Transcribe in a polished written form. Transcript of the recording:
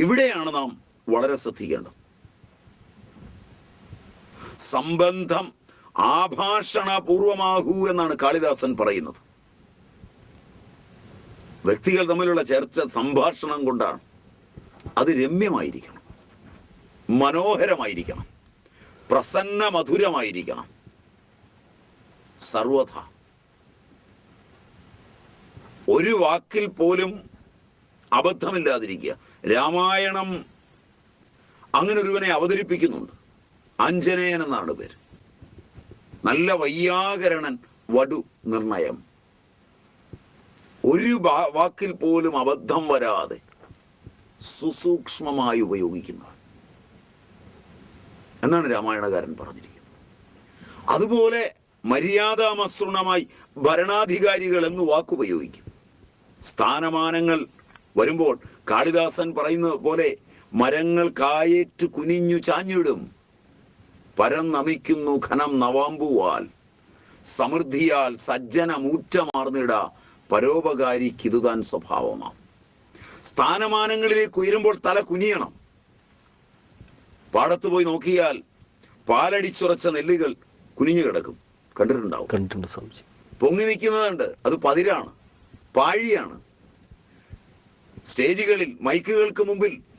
ഇവിടെയാണ് നാം വളരെ ശ്രദ്ധിക്കേണ്ടത്. സംബന്ധം ആഭാഷണപൂർവമാകൂ എന്നാണ് കാളിദാസൻ പറയുന്നത്. വ്യക്തികൾ തമ്മിലുള്ള ചർച്ച സംഭാഷണം കൊണ്ടാണ്. അത് രമ്യമായിരിക്കണം, മനോഹരമായിരിക്കണം, പ്രസന്ന മധുരമായിരിക്കണം. സർവഥ ഒരു വാക്കിൽ പോലും അബദ്ധമില്ലാതിരിക്കുക. രാമായണം അങ്ങനെ ഒരുവനെ അവതരിപ്പിക്കുന്നുണ്ട്. ആഞ്ജനേയൻ എന്നാണ് പേര്. നല്ല വൈയാകരണൻ, വടു നിർണയം, ഒരു വാക്കിൽ പോലും അബദ്ധം വരാതെ സുസൂക്ഷ്മമായി ഉപയോഗിക്കുന്നത് എന്നാണ് രാമായണകാരൻ പറഞ്ഞിരിക്കുന്നത്. അതുപോലെ മര്യാദാമസൃണമായി ഭരണാധികാരികൾ എന്ന് വാക്കുപയോഗിക്കും. സ്ഥാനമാനങ്ങൾ വരുമ്പോൾ കാളിദാസൻ പറയുന്നത് പോലെ മരങ്ങൾ കായേറ്റു കുനിഞ്ഞു ചാഞ്ഞിടും, പരന്നമിക്കുന്നു ഘനം നവാമ്പുവാൽ, സമൃദ്ധിയാൽ സജ്ജനമൂറ്റമാർന്നിട പരോപകാരിക്കിതു താൻ സ്വഭാവമാം. സ്ഥാനമാനങ്ങളിലേക്ക് ഉയരുമ്പോൾ തല കുനിയണം. പാടത്ത് പോയി നോക്കിയാൽ പാലടിച്ചുറച്ച നെല്ലുകൾ കുനിഞ്ഞു കിടക്കും, കണ്ടിട്ടുണ്ടാവും. പൊങ്ങി നിൽക്കുന്നതുണ്ട്, അത് പതിരാണ്, പാഴിയാണ്. സ്റ്റേജുകളിൽ മൈക്കുകൾക്ക് മുമ്പിൽ